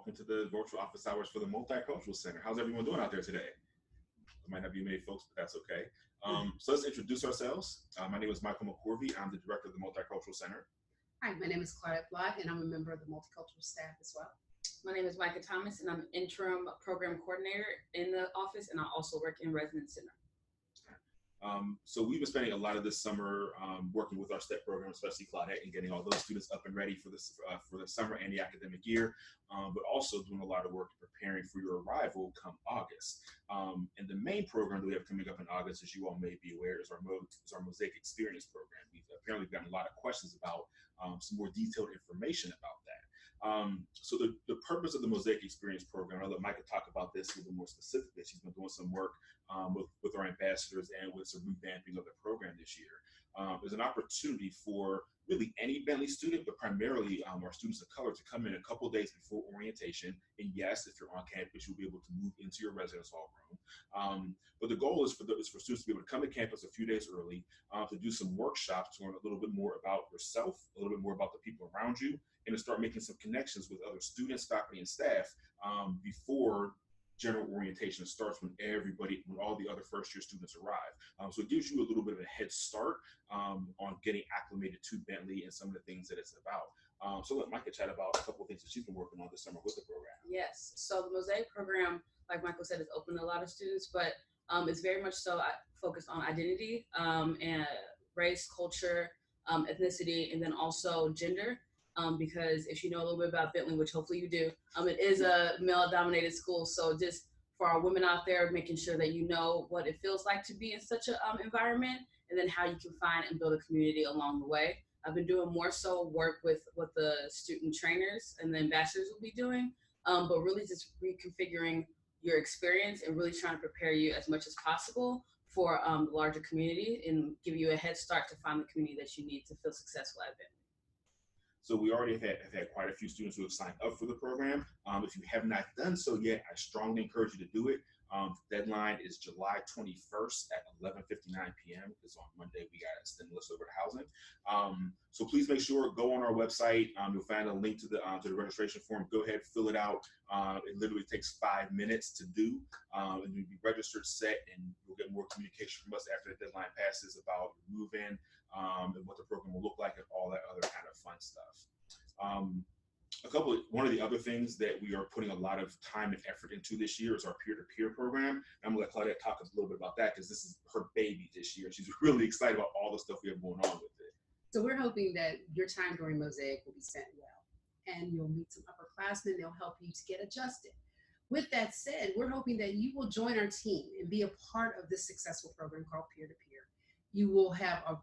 welcome to the virtual office hours for the Multicultural Center. How's everyone doing out there today? There might not be many folks, but that's okay. So let's introduce ourselves. My name is Michael McCorvey. I'm the director of the Multicultural Center. Hi, my name is Claudette Blatt, and I'm a member of the multicultural staff as well. My name is Micah Thomas, and I'm interim program coordinator in the office, and I also work in residence center. So we've been spending a lot of this summer working with our STEP program, especially Claudette, and getting all those students up and ready for this for the summer and the academic year, but also doing a lot of work preparing for your arrival come August. And the main program that we have coming up in August, as you all may be aware, is our Mosaic Experience program. We've apparently gotten a lot of questions about some more detailed information about that. So the purpose of the Mosaic Experience program, I'll let Micah talk about this a little more specifically. She's been doing some work with our ambassadors and with some revamping of the program this year. There's an opportunity for really any Bentley student, but primarily our students of color, to come in a couple days before orientation. And yes, if you're on campus, you'll be able to move into your residence hall room. But the goal is for students to be able to come to campus a few days early, to do some workshops to learn a little bit more about yourself, a little bit more about the people around you, and to start making some connections with other students, faculty, and staff before general orientation starts, when all the other first-year students arrive. So it gives you a little bit of a head start on getting acclimated to Bentley and some of the things that it's about. So let Micah chat about a couple of things that she's been working on this summer with the program. Yes, so the Mosaic program, like Michael said, is open to a lot of students, but it's very much so focused on identity and race, culture, ethnicity, and then also gender. Because if you know a little bit about Bentley, which hopefully you do, it is a male-dominated school. So just for our women out there, making sure that you know what it feels like to be in such an environment, and then how you can find and build a community along the way. I've been doing more so work with what the student trainers and the ambassadors will be doing, but really just reconfiguring your experience and really trying to prepare you as much as possible for the larger community and give you a head start to find the community that you need to feel successful at Bentley. So we already have had quite a few students who have signed up for the program. If you have not done so yet, I strongly encourage you to do it. The deadline is July 21st at 11:59 p.m. because on Monday we got a stimulus over to housing. So please make sure, go on our website. You'll find a link to the registration form. Go ahead, fill it out. It literally takes 5 minutes to do, and you'll be registered, set, and you'll get more communication from us after the deadline passes about your move-in and what the program will look like and all that other kind of fun stuff. One of the other things that we are putting a lot of time and effort into this year is our peer-to-peer program. I'm gonna let Claudette talk a little bit about that because this is her baby this year. She's really excited about all the stuff we have going on with it. So we're hoping that your time during Mosaic will be spent well, and you'll meet some upperclassmen. They'll help you to get adjusted. With that said, we're hoping that you will join our team and be a part of this successful program called peer-to-peer. You will have an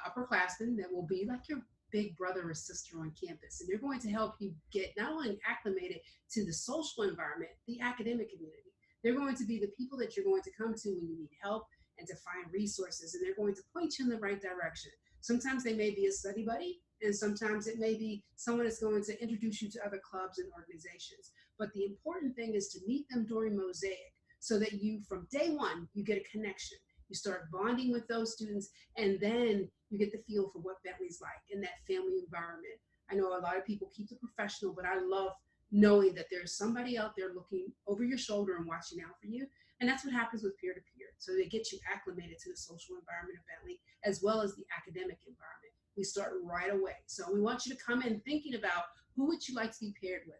upperclassman that will be like your big brother or sister on campus, and they're going to help you get not only acclimated to the social environment, the academic community. They're going to be the people that you're going to come to when you need help and to find resources, and they're going to point you in the right direction. Sometimes they may be a study buddy, and sometimes it may be someone that's going to introduce you to other clubs and organizations. But the important thing is to meet them during Mosaic so that you, from day one, you get a connection. You start bonding with those students, and then you get the feel for what Bentley's like in that family environment. I know a lot of people keep it professional, but I love knowing that there's somebody out there looking over your shoulder and watching out for you. And that's what happens with peer-to-peer. So they get you acclimated to the social environment of Bentley, as well as the academic environment. We start right away. So we want you to come in thinking about who would you like to be paired with.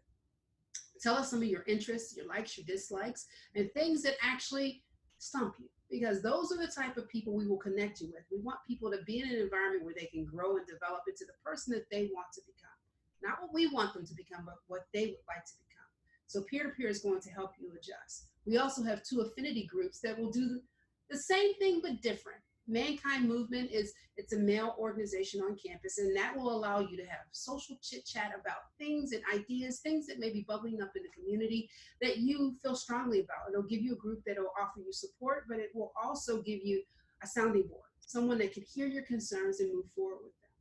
Tell us some of your interests, your likes, your dislikes, and things that actually stump you, because those are the type of people we will connect you with. We want people to be in an environment where they can grow and develop into the person that they want to become. Not what we want them to become, but what they would like to become. So peer-to-peer is going to help you adjust. We also have 2 affinity groups that will do the same thing but different. Mankind Movement it's a male organization on campus, and that will allow you to have social chit-chat about things and ideas, things that may be bubbling up in the community that you feel strongly about. It'll give you a group that will offer you support, but it will also give you a sounding board, someone that can hear your concerns and move forward with them.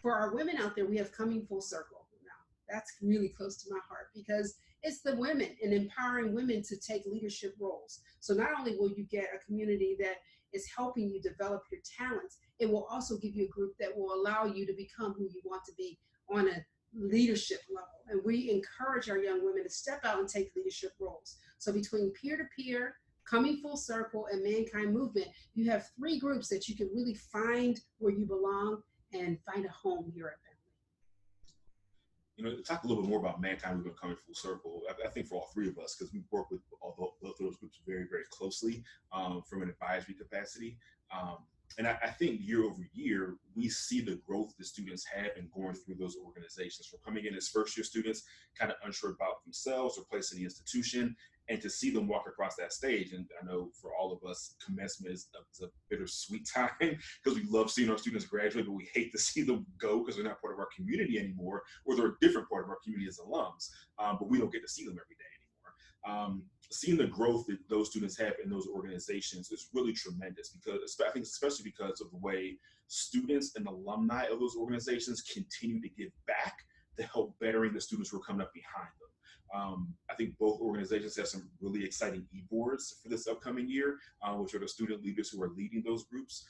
For our women out there, we have Coming Full Circle. Now, that's really close to my heart because it's the women and empowering women to take leadership roles. So not only will you get a community that is helping you develop your talents, it will also give you a group that will allow you to become who you want to be on a leadership level. And we encourage our young women to step out and take leadership roles. So between peer-to-peer, coming full circle, and mankind movement, you have three groups that you can really find where you belong and find a home here at Bentley. You know, talk a little bit more about mankind movement coming full circle. I think for all three of us, because we work with both of those groups very, very closely from an advisory capacity. And I think year over year, we see the growth the students have in going through those organizations, from coming in as first year students, kind of unsure about themselves or place in the institution, and to see them walk across that stage. And I know for all of us, commencement is a bittersweet time because we love seeing our students graduate, but we hate to see them go because they're not part of our community anymore, or they're a different part of our community as alums, but we don't get to see them every day anymore. Seeing the growth that those students have in those organizations is really tremendous, because I think especially because of the way students and alumni of those organizations continue to give back to help bettering the students who are coming up behind them. I think both organizations have some really exciting e-boards for this upcoming year, which are the student leaders who are leading those groups.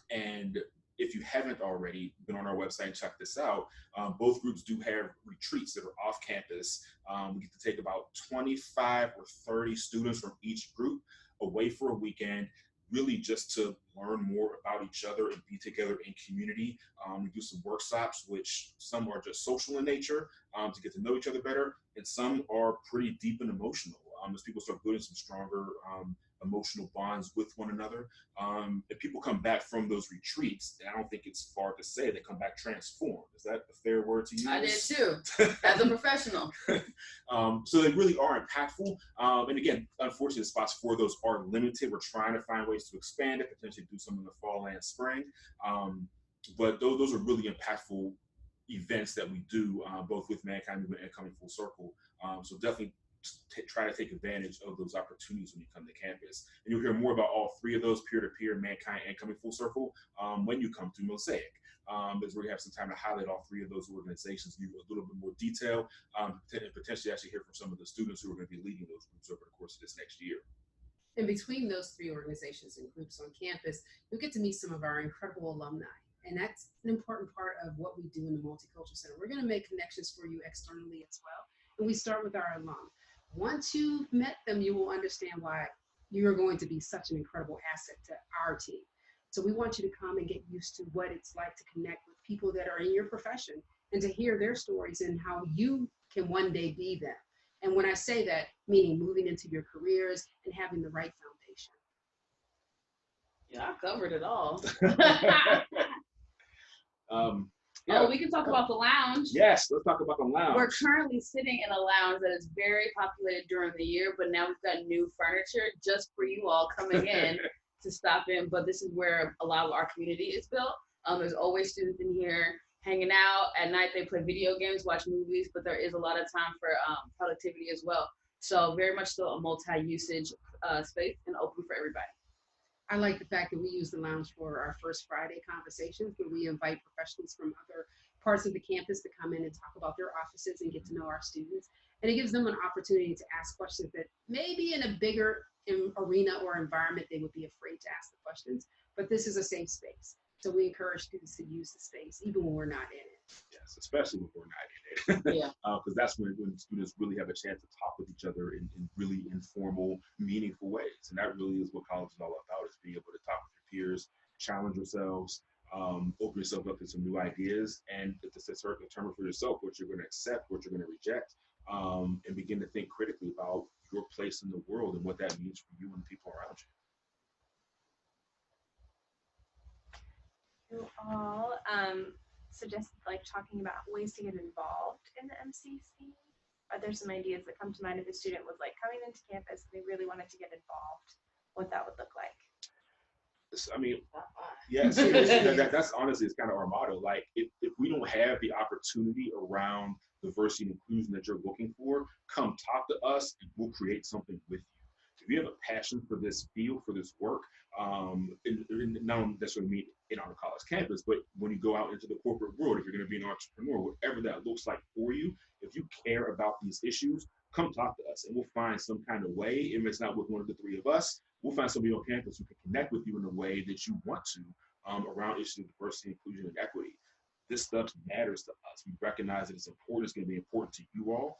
And if you haven't already been on our website and checked this out, both groups do have retreats that are off campus. We get to take about 25 or 30 students from each group away for a weekend, really just to learn more about each other and be together in community. We do some workshops, which some are just social in nature, to get to know each other better, and some are pretty deep and emotional, as people start building some stronger emotional bonds with one another. And people come back from those retreats, and I don't think it's far to say they come back transformed. Is that a fair word to use? I did too, as a professional. So they really are impactful. And again, unfortunately, the spots for those are limited. We're trying to find ways to expand it, potentially do some in the fall and spring. But those are really impactful events that we do, both with Mankind Movement and Coming Full Circle. So definitely try to take advantage of those opportunities when you come to campus. And you'll hear more about all three of those, peer-to-peer, Mankind, and Coming Full Circle, when you come to Mosaic. Is where you have some time to highlight all three of those organizations, give you a little bit more detail, and potentially actually hear from some of the students who are going to be leading those groups over the course of this next year. And between those three organizations and groups on campus, you'll get to meet some of our incredible alumni. And that's an important part of what we do in the Multicultural Center. We're going to make connections for you externally as well. And we start with our alum. Once you've met them, you will understand why you're going to be such an incredible asset to our team. So we want you to come and get used to what it's like to connect with people that are in your profession and to hear their stories and how you can one day be them. And when I say that, meaning moving into your careers and having the right foundation. Yeah, I covered it all. Yeah. Oh, we can talk about the lounge. Yes, let's talk about the lounge. We're currently sitting in a lounge that is very populated during the year, but now we've got new furniture just for you all coming in to stop in. But this is where a lot of our community is built. There's always students in here hanging out. At night, they play video games, watch movies, but there is a lot of time for productivity as well. So very much still a multi-usage space and open for everybody. I like the fact that we use the lounge for our first Friday conversations, where we invite professionals from other parts of the campus to come in and talk about their offices and get to know our students. And it gives them an opportunity to ask questions that maybe in a bigger arena or environment, they would be afraid to ask the questions. But this is a safe space. So we encourage students to use the space, even when we're not in it. Yes, especially when we're not in it. Yeah. Because that's when students really have a chance to talk with each other in really informal, meaningful ways. And that really is what college is all about, is being able to talk with your peers, challenge yourselves, open yourself up to some new ideas, and to determine for yourself what you're going to accept, what you're going to reject, and begin to think critically about your place in the world and what that means for you and the people around you. You all suggested talking about ways to get involved in the MCC. Are there some ideas that come to mind if a student was coming into campus and they really wanted to get involved, what that would look like? I mean, yes, that's honestly, it's kind of our motto. If we don't have the opportunity around diversity and inclusion that you're looking for, come talk to us and we'll create something with you. If you have a passion for this field, for this work, not necessarily mean in our college campus, but when you go out into the corporate world, if you're going to be an entrepreneur, whatever that looks like for you, if you care about these issues, come talk to us and we'll find some kind of way. If it's not with one of the three of us, we'll find somebody on campus who can connect with you in a way that you want to, around issues of diversity, inclusion, and equity. this stuff matters to us. We recognize that it's important. It's going to be important to you all,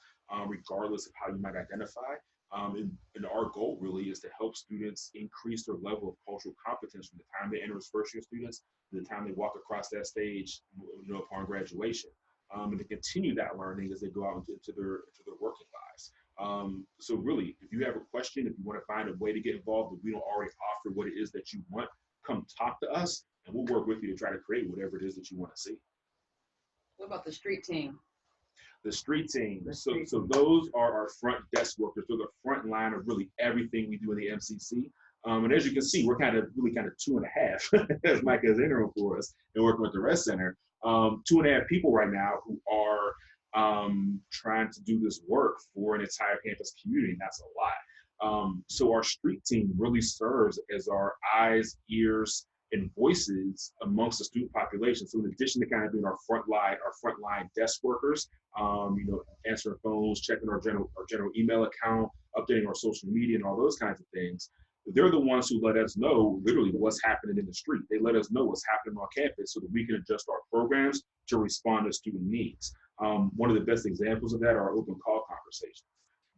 regardless of how you might identify. And our goal really is to help students increase their level of cultural competence from the time they enter as first year students to the time they walk across that stage, upon graduation, and to continue that learning as they go out into their working lives. So really, if you have a question, if you want to find a way to get involved, if we don't already offer what it is that you want, come talk to us, and we'll work with you to try to create whatever it is that you want to see. What about the street team? The street team. So those are our front desk workers. They're the front line of really everything we do in the MCC. And as you can see, we're kind of 2.5, as Mike has interim for us, and working with the Rest Center. 2.5 people right now who are trying to do this work for an entire campus community. And that's a lot. So our street team really serves as our eyes, ears, and voices amongst the student population. So in addition to kind of being our frontline desk workers, answering phones, checking our general email account, updating our social media, and all those kinds of things, they're the ones who let us know literally what's happening in the street. They let us know what's happening on campus so that we can adjust our programs to respond to student needs. One of the best examples of that are open call conversations.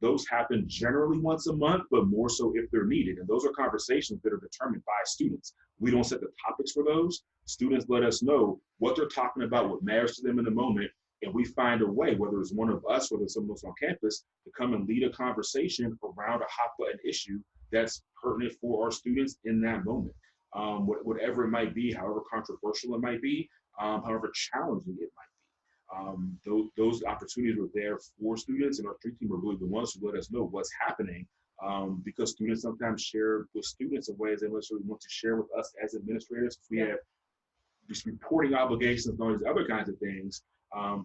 Those happen generally once a month, but more so if they're needed. And those are conversations that are determined by students. We don't set the topics for those. Students let us know what they're talking about, what matters to them in the moment, and we find a way, whether it's one of us, whether it's someone else on campus, to come and lead a conversation around a hot button issue that's pertinent for our students in that moment. Whatever it might be, however controversial it might be, however challenging it might be. Those opportunities are there for students, and our street team are really the ones who let us know what's happening, because students sometimes share with students in ways they necessarily want to share with us as administrators. We have just reporting obligations and all these other kinds of things.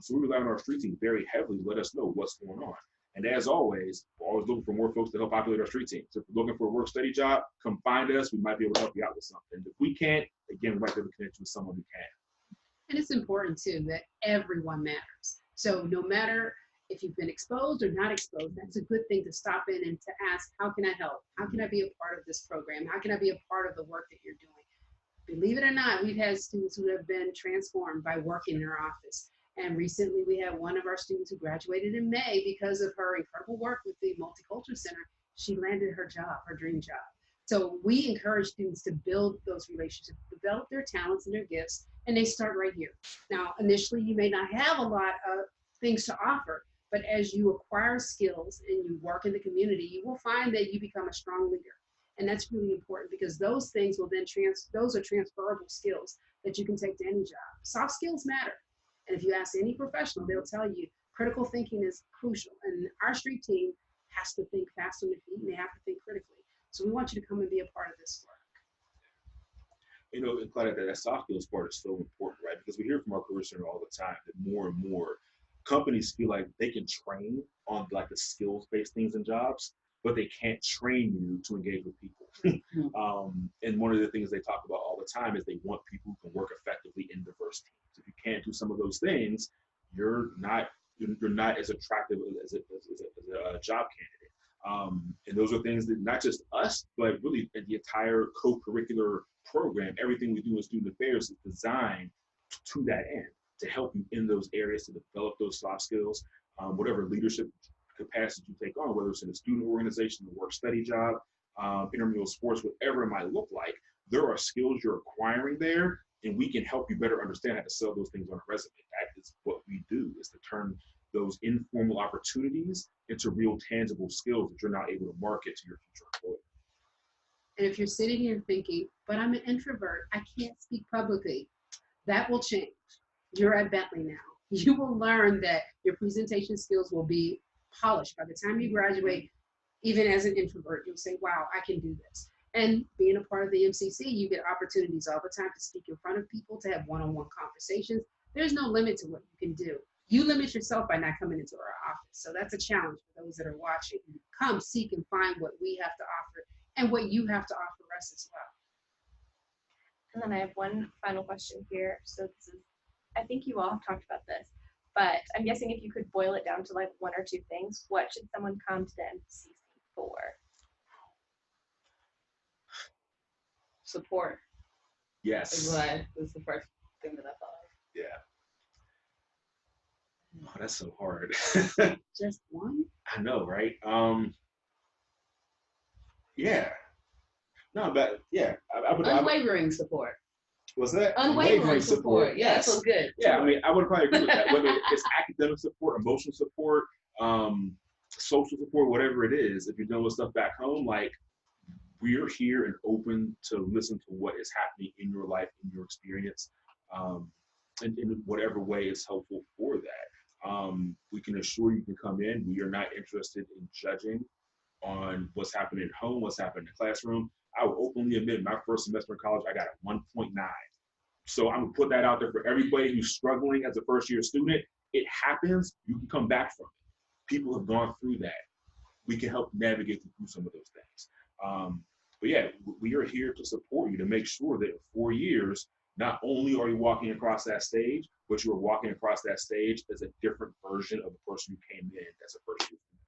So we rely on our street team very heavily to let us know what's going on. And as always, we're always looking for more folks to help populate our street team. So if you're looking for a work-study job, come find us. We might be able to help you out with something. If we can't, again, we might be able to connect you with someone who can. And it's important too that everyone matters. So no matter if you've been exposed or not exposed, that's a good thing to stop in and to ask, how can I help? How can I be a part of this program? How can I be a part of the work that you're doing? Believe it or not, we've had students who have been transformed by working in our office. And recently we had one of our students who graduated in May because of her incredible work with the Multicultural Center. She landed her job, her dream job. So we encourage students to build those relationships, develop their talents and their gifts, and they start right here. Now, initially, you may not have a lot of things to offer, but as you acquire skills and you work in the community, you will find that you become a strong leader. And that's really important because those things will then those are transferable skills that you can take to any job. Soft skills matter. And if you ask any professional, they'll tell you critical thinking is crucial. And our street team has to think fast on their feet, and they have to think critically. So we want you to come and be a part of this work. And Claudia, that soft skills part is so important, right? Because we hear from our career center all the time that more and more companies feel like they can train on like the skills-based things in jobs, but they can't train you to engage with people. And one of the things they talk about all the time is they want people who can work effectively in diverse teams. If you can't do some of those things, you're not as attractive as a job candidate. And those are things that not just us, but really the entire co-curricular program, everything we do in student affairs is designed to that end, to help you in those areas, to develop those soft skills, whatever leadership capacity you take on, whether it's in a student organization, a work-study job, intramural sports, whatever it might look like. There are skills you're acquiring there, and we can help you better understand how to sell those things on a resume. That is what we do, is to turn those informal opportunities into real tangible skills that you're now able to market to your future employer. And if you're sitting here thinking, but I'm an introvert, I can't speak publicly, that will change. You're at Bentley now. You will learn that your presentation skills will be polished. By the time you graduate, even as an introvert, you'll say, wow, I can do this. And being a part of the MCC, you get opportunities all the time to speak in front of people, to have one-on-one conversations. There's no limit to what you can do. You limit yourself by not coming into our office. So that's a challenge for those that are watching. Come seek and find what we have to offer and what you have to offer us as well. And then I have one final question here. So this is, I think you all have talked about this, but I'm guessing if you could boil it down to like one or two things, what should someone come to the MCC for? Support. Yes. Is the first thing that I thought of. Yeah. that's so hard. Just one? I know, right? Yeah. No, but yeah, I would. Unwavering support. What's that? Unwavering support. Yeah, that feels good. Yeah, I mean, I would probably agree with that. Whether it's academic support, emotional support, social support, whatever it is, if you're dealing with stuff back home, like we're here and open to listen to what is happening in your life, in your experience, and in whatever way is helpful for that. We can assure you can come in. We are not interested in judging on what's happening at home, what's happening in the classroom. I will openly admit my first semester in college, I got a 1.9. So I'm gonna put that out there for everybody who's struggling as a first year student. It happens, you can come back from it. People have gone through that. We can help navigate through some of those things. But yeah, we are here to support you to make sure that in 4 years, not only are you walking across that stage, but you are walking across that stage as a different version of the person who came in as a first year student.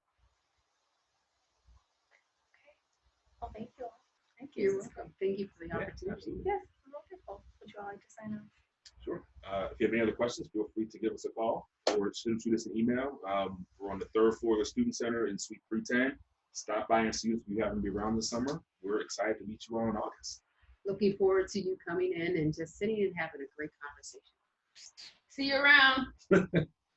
Well, thank you all. Thank you. Thank you for the opportunity. Yes, wonderful. Would you all like to sign off? Sure. If you have any other questions, feel free to give us a call or shoot us an email. We're on the 3rd floor of the Student Center in Suite 310. Stop by and see us if you happen to be around this summer. We're excited to meet you all in August. Looking forward to you coming in and just sitting and having a great conversation. See you around.